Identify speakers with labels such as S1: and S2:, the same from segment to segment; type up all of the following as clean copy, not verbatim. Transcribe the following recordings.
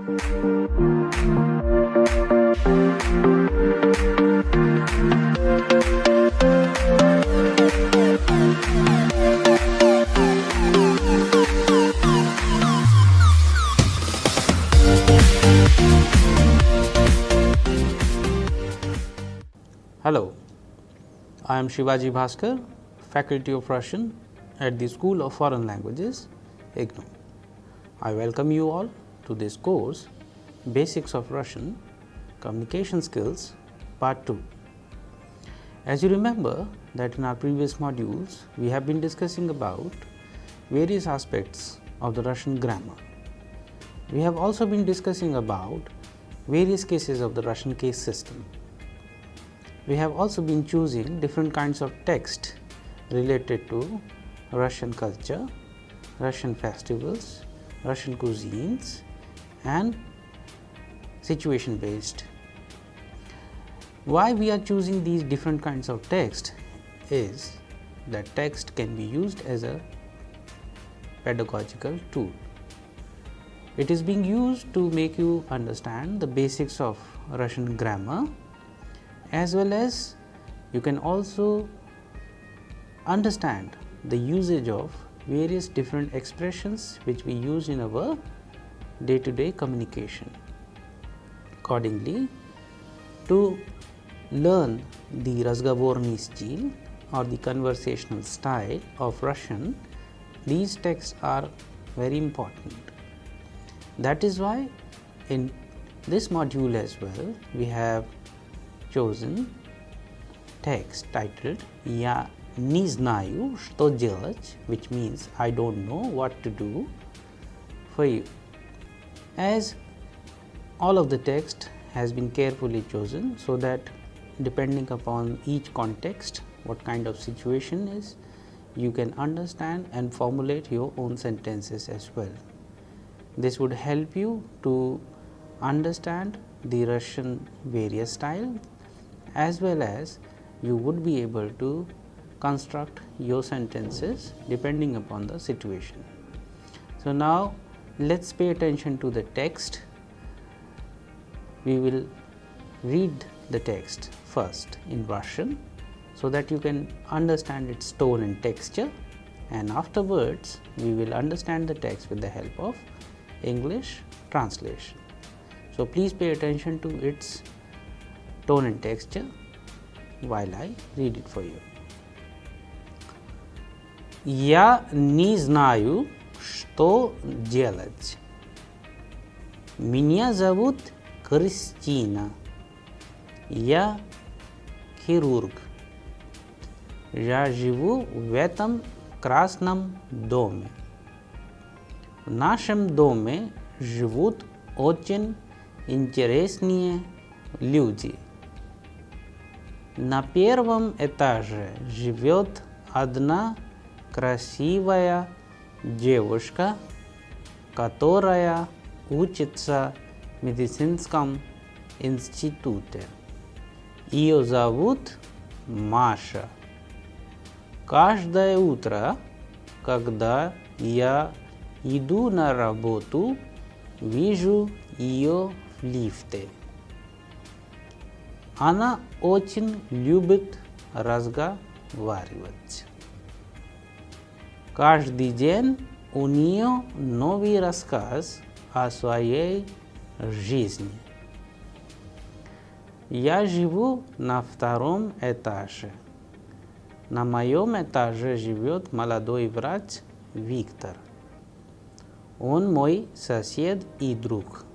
S1: Hello, I am Shivaji Bhaskar, Faculty of Russian at the School of Foreign Languages, IGNOU. I welcome you all to this course, Basics of Russian Communication Skills, Part 2. As you remember that in our previous modules, we have been discussing about various aspects of the Russian grammar. We have also been discussing about various cases of the Russian case system. We have also been choosing different kinds of text related to Russian culture, Russian festivals, Russian cuisines, and situation based. Why we are choosing these different kinds of text is that text can be used as a pedagogical tool. It is being used to make you understand the basics of Russian grammar, as well as you can also understand the usage of various different expressions which we use in our day-to-day communication. Accordingly, to learn the разговорный стиль or the conversational style of Russian, these texts are very important. That is why in this module as well, we have chosen text titled "Я не знаю, что делать," which means I don't know what to do for you. As all of the text has been carefully chosen so that depending upon each context, what kind of situation is, you can understand and formulate your own sentences as well. This would help you to understand the Russian various styles, as well as you would be able to construct your sentences depending upon the situation. So, now let us pay attention to the text. We will read the text first in Russian so that you can understand its tone and texture, and afterwards we will understand the text with the help of English translation. So, please pay attention to its tone and texture while I read it for you. Я не знаю, что делать. Меня зовут Кристина. Я хирург. Я живу в этом красном доме. В нашем доме живут очень интересные люди. На первом этаже живет одна красивая девушка, которая учится в медицинском институте. Ее зовут Маша. Каждое утро, когда я иду на работу, вижу ее в лифте. Она очень любит разговаривать. Каждый день у нее новый рассказ о своей жизни. Я живу на втором этаже. На моем этаже живет молодой врач Виктор. Он мой сосед и друг.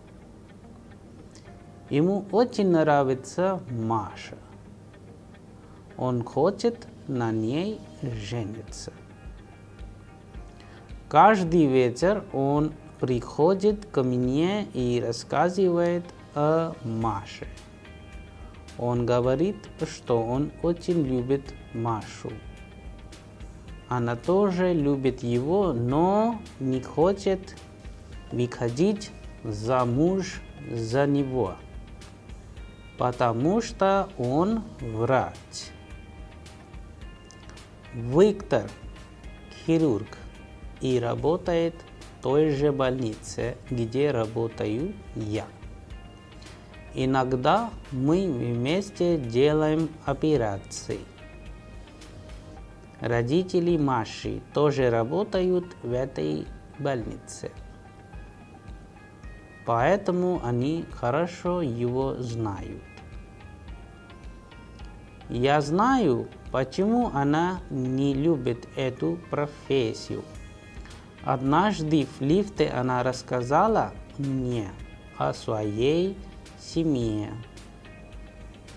S1: Ему очень нравится Маша. Он хочет на ней жениться. Каждый вечер он приходит ко мне и рассказывает о Маше. Он говорит, что он очень любит Машу. Она тоже любит его, но не хочет выходить замуж за него, потому что он врач. Виктор хирург и работает той же больнице, где работаю я. Иногда мы вместе делаем операции. Родители Маши тоже работают в этой больнице. Поэтому они хорошо его знают. Я знаю, почему она не любит эту профессию. Однажды в лифте она рассказала мне о своей семье.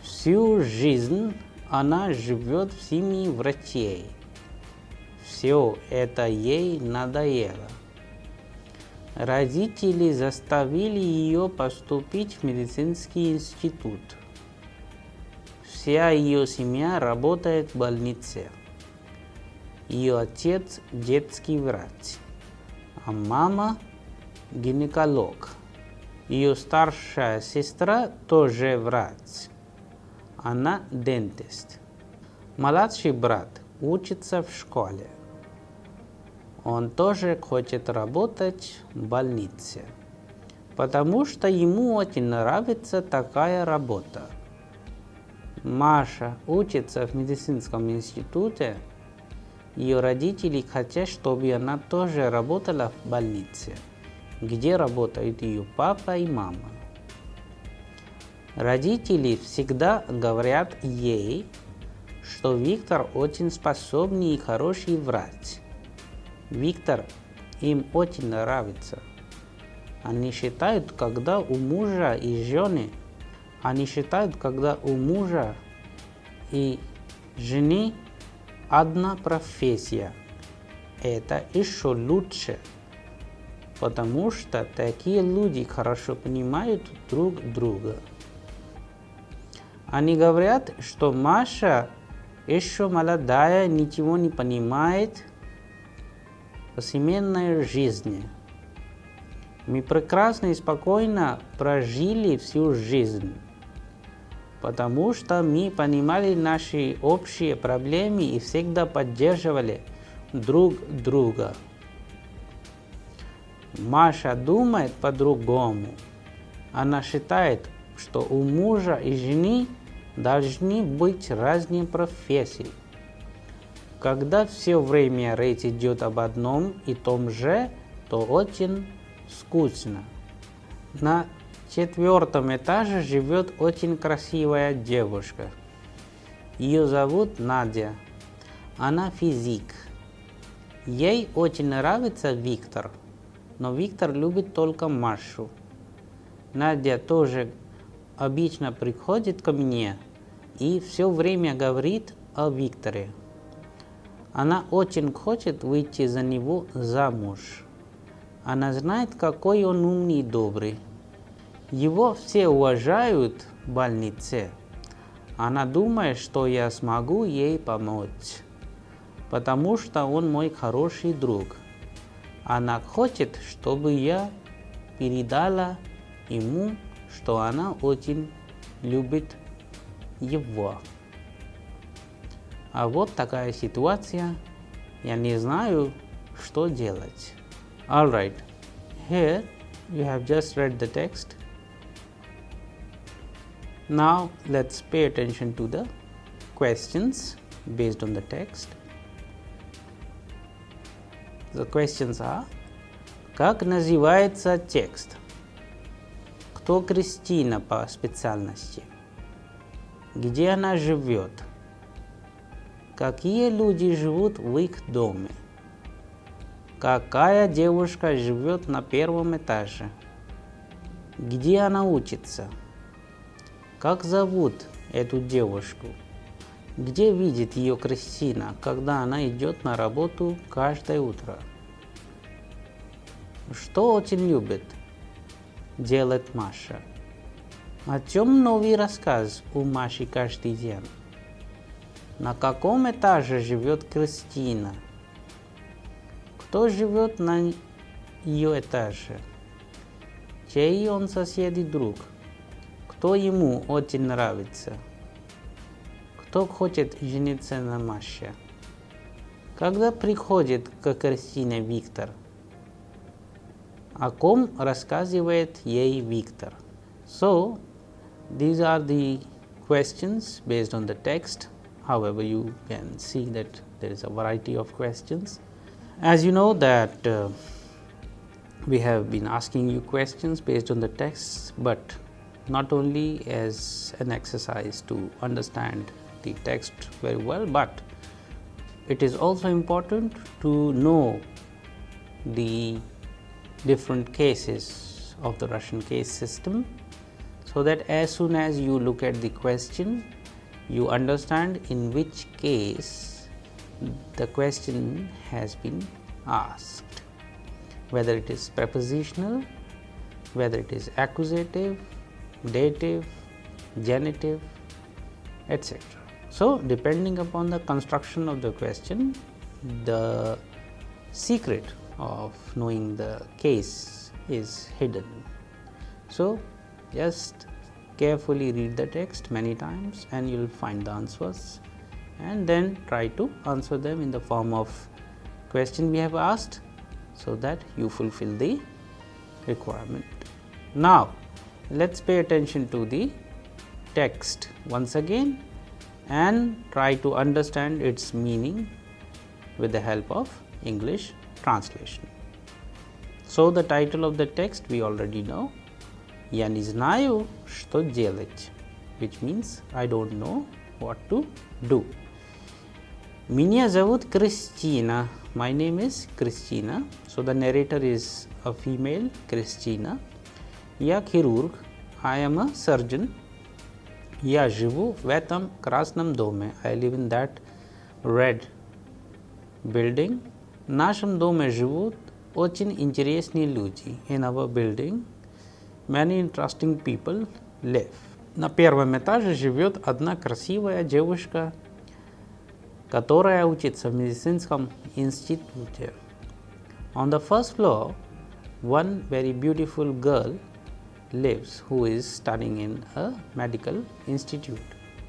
S1: Всю жизнь она живет в семье врачей. Все это ей надоело. Родители заставили ее поступить в медицинский институт. Вся ее семья работает в больнице. Ее отец – детский врач, а мама – гинеколог. Ее старшая сестра тоже врач. Она дентист. Младший брат учится в школе. Он тоже хочет работать в больнице, потому что ему очень нравится такая работа. Маша учится в медицинском институте. Ее родители хотят, чтобы она тоже работала в больнице, где работают ее папа и мама. Родители всегда говорят ей, что Виктор очень способный и хороший врач. Виктор им очень нравится. Они считают, когда у мужа и жены одна профессия, это еще лучше, потому что такие люди хорошо понимают друг друга. Они говорят, что Маша еще молодая, ничего не понимает в семейной жизни. Мы прекрасно и спокойно прожили всю жизнь, потому что мы понимали наши общие проблемы и всегда поддерживали друг друга. Маша думает по-другому. Она считает, что у мужа и жены должны быть разные профессии. Когда все время речь идет об одном и том же, то очень скучно. На 4-м этаже живет очень красивая девушка. Ее зовут Надя. Она физик. Ей очень нравится Виктор, но Виктор любит только Машу. Надя тоже обычно приходит ко мне и все время говорит о Викторе. Она очень хочет выйти за него замуж. Она знает, какой он умный и добрый. Его все уважают в больнице. Она думает, что я смогу ей помочь, потому что он мой хороший друг. Она хочет, чтобы я передала ему, что она очень любит его. А вот такая ситуация. Я не знаю, что делать. All right. Here you have just read the text. Now let's pay attention to the questions based on the text. The questions are: как называется текст? Кто Кристина по специальности? Где она живет? Какие люди живут в их доме? Какая девушка живет на 1-м этаже? Где она учится? Как зовут эту девушку? Где видит ее Кристина, когда она идет на работу каждое утро? Что очень любит делать Маша? О чем новый рассказ у Маши каждый день? На каком этаже живет Кристина? Кто живет на ее этаже? Чей он сосед и друг? Кто ему очень нравится? Кто хочет жениться на Маше? Когда приходит к Кристине Виктор? о ком рассказывает ей Виктор. So, these are the questions based on the text. However, you can see that there is a variety of questions. As you know that we have been asking you questions based on the text, but not only as an exercise to understand the text very well, but it is also important to know the different cases of the Russian case system, so that as soon as you look at the question, you understand in which case the question has been asked, whether it is prepositional, whether it is accusative, dative, genitive, etc. So, depending upon the construction of the question, the secret of knowing the case is hidden. So, just carefully read the text many times and you will find the answers, and then try to answer them in the form of question we have asked, so that you fulfill the requirement. Now, let us pay attention to the text once again and try to understand its meaning with the help of English translation. So, the title of the text we already know, Я не знаю, что делать, which means I don't know what to do. Меня зовут Кристина. My name is Christina. So, the narrator is a female, Christina. Я хирург. I am a surgeon. Я живу в этом красном доме. I live in that red building. В нашем доме живут очень интересные люди. In our building, many interesting people live. На первом этаже живет одна красивая девушка, которая учится в медицинском институте. On the first floor, one very beautiful girl lives who is studying in a medical institute.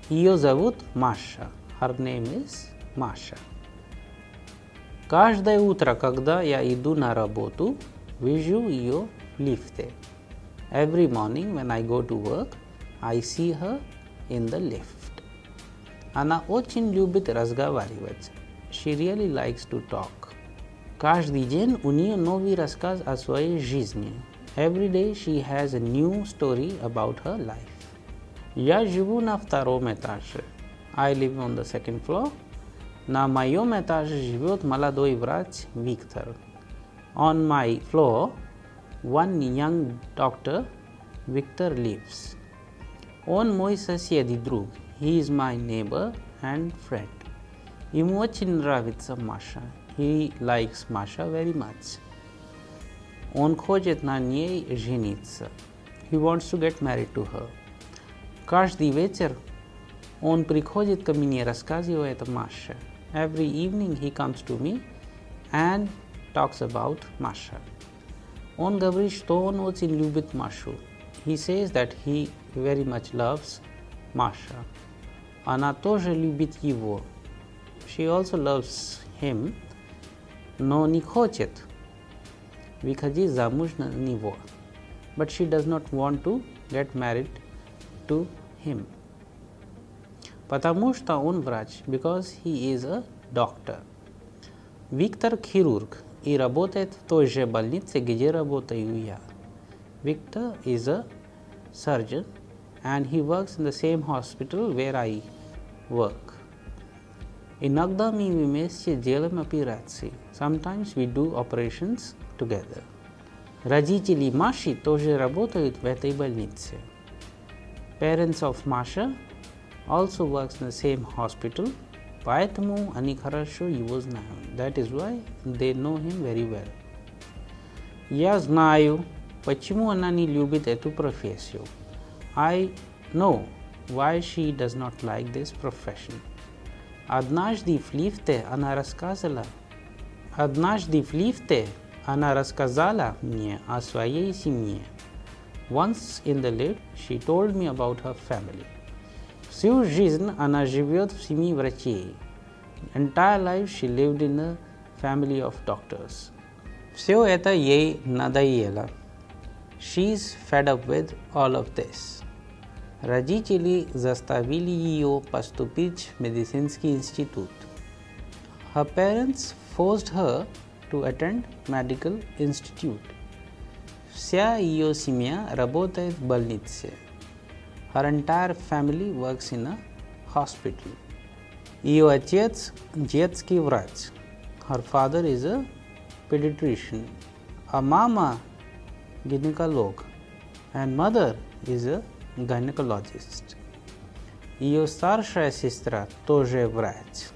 S1: Ее зовут Маша. Her name is Masha. Каждое утро, когда я иду на работу, вижу ее в лифте. Every morning when I go to work, I see her in the lift. Она очень любит разговаривать. She really likes to talk. Каждый день у нее новый рассказ о своей жизни. Every day she has a new story about her life. Я живу на втором этаже. I live on the second floor. На моем этаже живет молодой врач Виктор. On my floor, one young doctor, Victor, lives. Он мой сосед и друг. He is my neighbor and friend. Ему очень нравится Маша. He likes Masha very much. Он хочет на ней жениться. He wants to get married to her. Каждый вечер он приходит ко мне, рассказывает о Маше. Every evening he comes to me and talks about Masha. Он говорит, что он очень любит Машу. He says that he very much loves Masha. Она тоже любит его. She also loves him, но не хочет выходить замуж на него. But she does not want to get married to him. Потому что он врач, because he is a doctor. Виктор хирург и работает в той же больнице, где работаю я. Victor is a surgeon and he works in the same hospital where I work. Иногда мы вместе делаем операции. Sometimes we do operations together. Родители Маши тоже работают в этой больнице. Parents of Masha also works in the same hospital, поэтому они хорошо его знают. That is why they know him very well. Я знаю, почему она не любит эту профессию. I know why she does not like this profession. Однажды в лифте она рассказала мне о своей семье. Once in the lift, she told me about her family. Всю жизнь она живет в семье врачей. Entire life she lived in a family of doctors. Все это ей надоело. She's fed up with all of this. Родители заставили ее поступить в медицинский институт. Her parents forced her to attend medical institute. Вся ее семья работает в больнице. Her entire family works in a hospital. Ее отец – детский врач. Her father is a pediatrician. Her mama – gynecolog. And mother is a gynecologist. Ее старшая сестра тоже врач.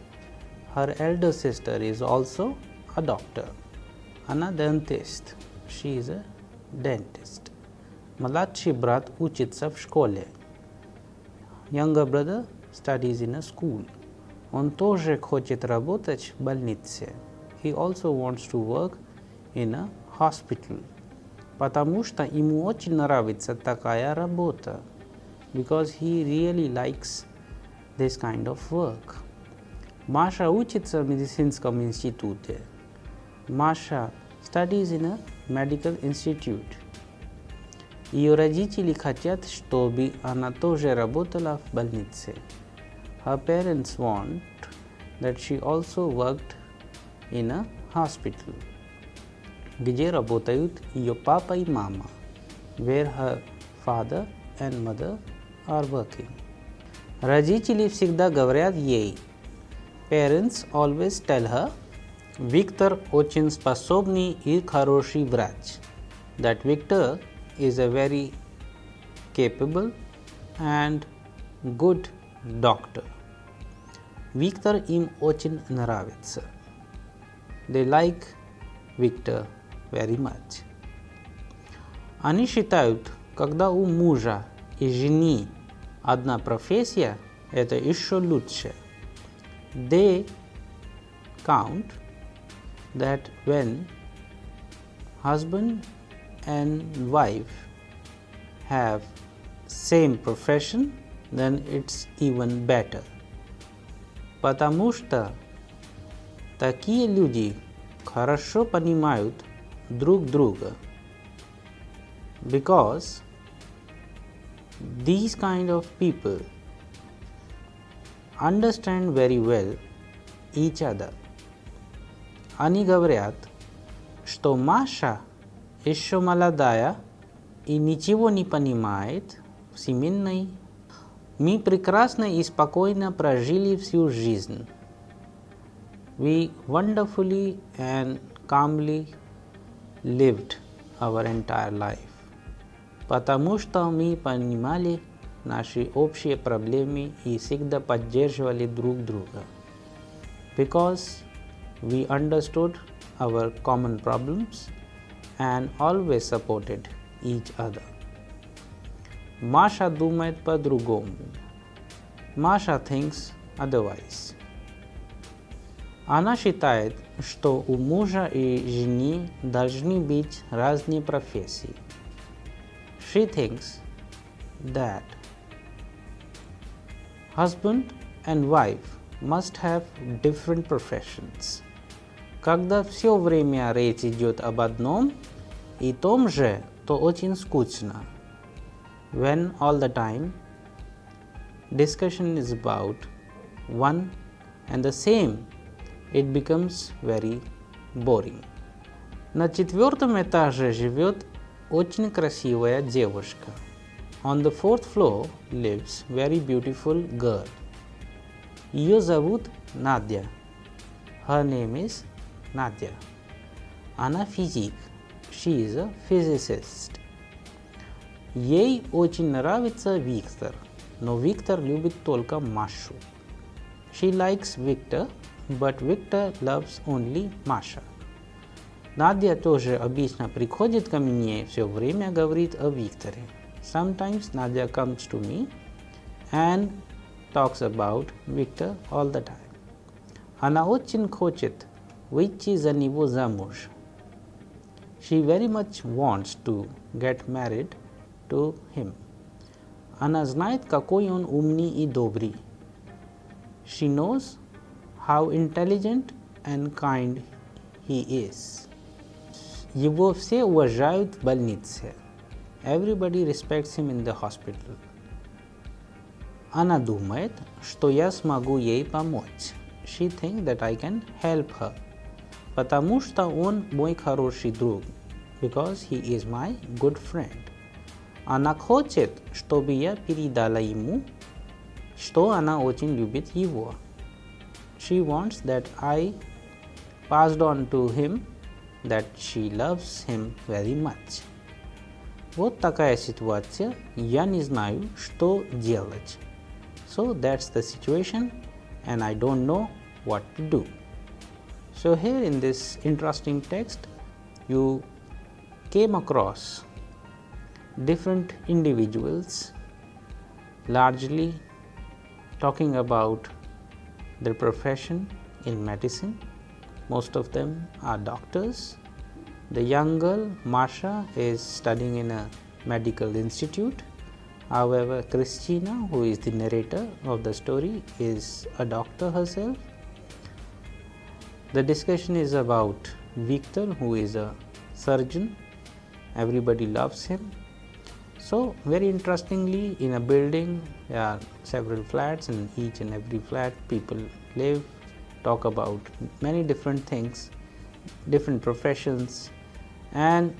S1: Her elder sister is also a doctor. Она dentist. She is a dentist. Младший брат учится в школе. Younger brother studies in a school. Он тоже хочет работать в больнице. He also wants to work in a hospital. Потому что ему очень нравится такая работа. Because he really likes this kind of work. Masha учится в медицинском институте. Masha studies in a medical institute. Ее родители хотят, чтобы она тоже работала в больнице. Her parents want that she also worked in a hospital. Где работают ее папа и мама. Where her father and mother are working. Родители всегда говорят ей. Parents always tell her. Виктор очень способный и хороший врач. That Victor is a very capable and good doctor. Виктор им очень нравится. They like Victor very much. Они считают, когда у мужа и жены одна профессия, это еще лучше. They count that when husband and wife have same profession, then it's even better. Потому что такие люди хорошо понимают друг друга. Because these kind of people understand very well each other. Они говорят, что Маша еще молодая и ничего не понимает в семейной. Мы прекрасно и спокойно прожили всю жизнь. We wonderfully and calmly lived our entire life. Потому что мы понимали наши общие проблемы и всегда поддерживали друг друга. Because we understood our common problems and always supported each other. Masha думает по-другому. Masha thinks otherwise. Она считает, что у мужа и жены должны быть разные профессии. She thinks that husband and wife must have different professions. Когда все время речь идет об одном и том же, то очень скучно. When all the time discussion is about one and the same, it becomes very boring. На четвертом этаже живет очень красивая девушка. On the fourth floor lives very beautiful girl. Ее зовут Надя. Her name is Надя. Она физик. She is a physicist. Ей очень нравится Виктор, но Виктор любит только Машу. She likes Victor, but Victor loves only Masha. Надя тоже обычно приходит ко мне, все время говорит о Викторе. Sometimes Nadia comes to me and talks about Victor all the time. Она очень хочет выйти за него замуж. She very much wants to get married to him. Она знает, какой он умный и добрый. She knows how intelligent and kind he is. Его все уважают в больнице. Everybody respects him in the hospital. Она думает, что я смогу ей помочь. She thinks that I can help her. Потому что он мой хороший друг. Because he is my good friend. Она хочет, чтобы я передала ему, что она очень любит его. She wants that I passed on to him that she loves him very much. Вот такая ситуация, я не знаю, что делать. So that's the situation and I don't know what to do. So here in this interesting text, you came across different individuals largely talking about their profession in medicine. Most of them are doctors. The young girl, Masha, is studying in a medical institute. However, Christina, who is the narrator of the story, is a doctor herself. The discussion is about Victor, who is a surgeon. Everybody loves him. So, very interestingly, in a building, there are several flats, and each and every flat people live, talk about many different things, different professions, and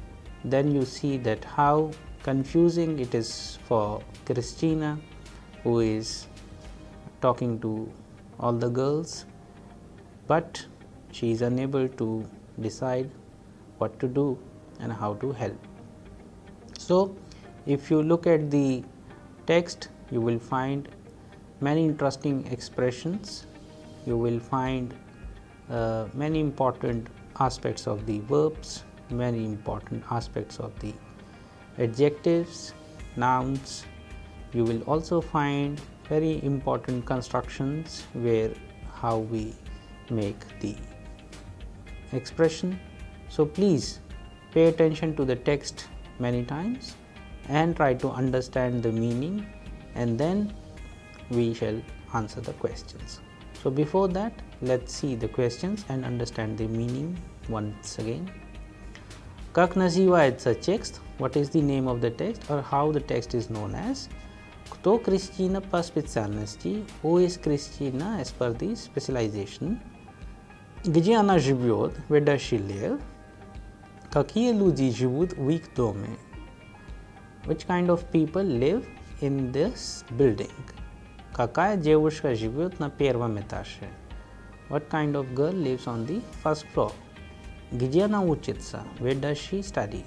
S1: then you see that how confusing it is for Christina, who is talking to all the girls, but she is unable to decide what to do and how to help. So, if you look at the text, you will find many interesting expressions. You will find many important aspects of the verbs, many important aspects of the adjectives, nouns. You will also find very important constructions where how we make the expression. So please pay attention to the text many times and try to understand the meaning, and then we shall answer the questions. So before that, let's see the questions and understand the meaning once again. Как называется текст? What is the name of the text or how the text is known as? Кто Кристина по специальности? Who is Christina as per the specialization? Где она живет? Where does she live? Какие люди живут в их доме? Which kind of people live in this building? Какая девушка живет на первом этаже? What kind of girl lives on the first floor? Где она учится? Where does she study?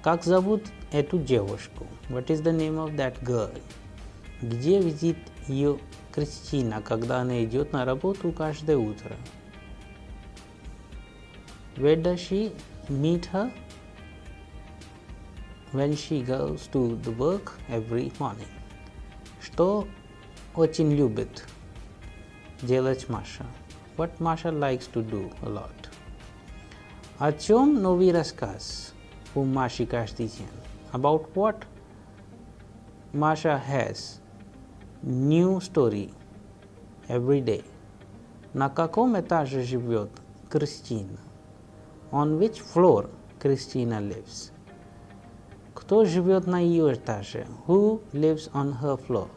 S1: Как зовут эту девушку? What is the name of that girl? Где видит ее Кристина, когда она идет на работу каждое утро? Where does she meet her when she goes to the work every morning? Что очень любит делать Маша? What Masha likes to do a lot. О чем новый рассказ у Маши каждый день? About what Masha has new story every day. На каком этаже живет Кристина? On which floor Christina lives? Кто живет на ее этаже? Who lives on her floor?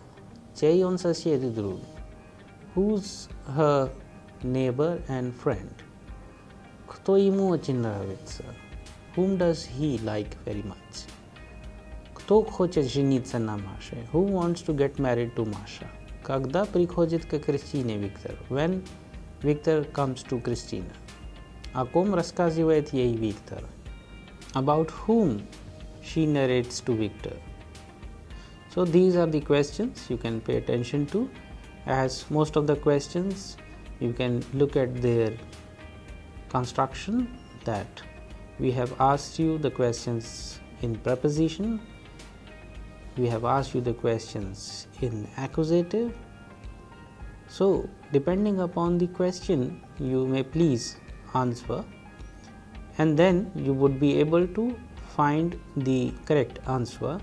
S1: Чей он сосед и друг? Who's her neighbor and friend? Кто ему очень нравится? Whom does he like very much? Кто хочет жениться на Маше? Who wants to get married to Masha? Когда приходит к Кристине Виктор? When Victor comes to Christina? О ком рассказывает ей Виктор? About whom she narrates to Victor. So these are the questions you can pay attention to. As most of the questions, you can look at their construction, that we have asked you the questions in preposition, we have asked you the questions in accusative. So depending upon the question, you may please answer, and then you would be able to find the correct answer.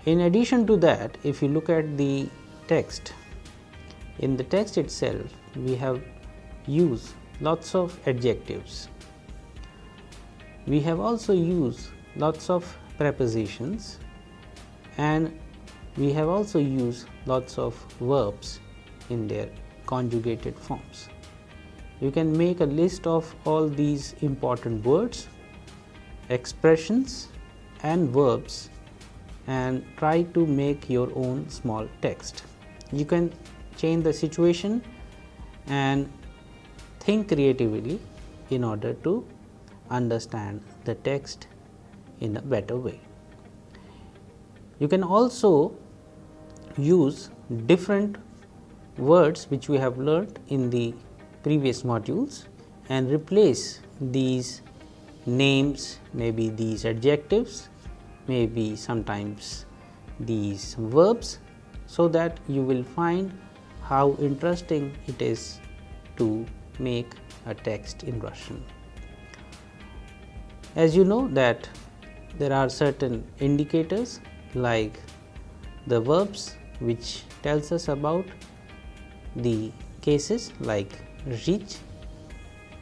S1: In addition to that, if you look at the text, in the text itself we have used lots of adjectives. We have also used lots of prepositions, and we have also used lots of verbs in their conjugated forms. You can make a list of all these important words, expressions and verbs and try to make your own small text. You can change the situation and think creatively in order to understand the text in a better way. You can also use different words which we have learnt in the previous modules and replace these names, maybe these adjectives, maybe sometimes these verbs, so that you will find how interesting it is to make a text in Russian. As you know that there are certain indicators like the verbs which tells us about the cases like жить,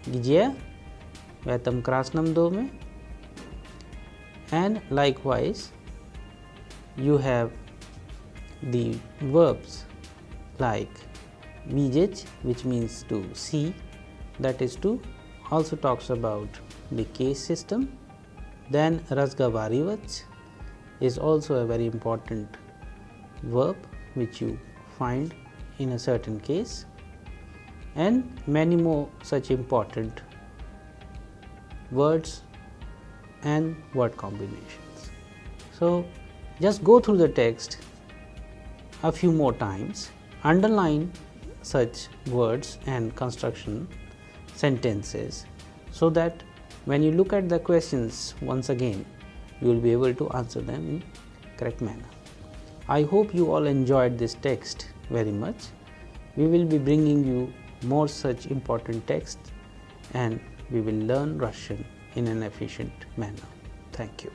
S1: где, в этом красном доме, and likewise you have the verbs like видеть, which means to see, that is to also talks about the case system. Then разговаривать is also a very important verb which you find in a certain case, and many more such important words and word combinations. So, just go through the text a few more times, underline such words and construction sentences, so that when you look at the questions once again, you will be able to answer them in correct manner. I hope you all enjoyed this text very much. We will be bringing you more such important texts, and we will learn Russian in an efficient manner. Thank you.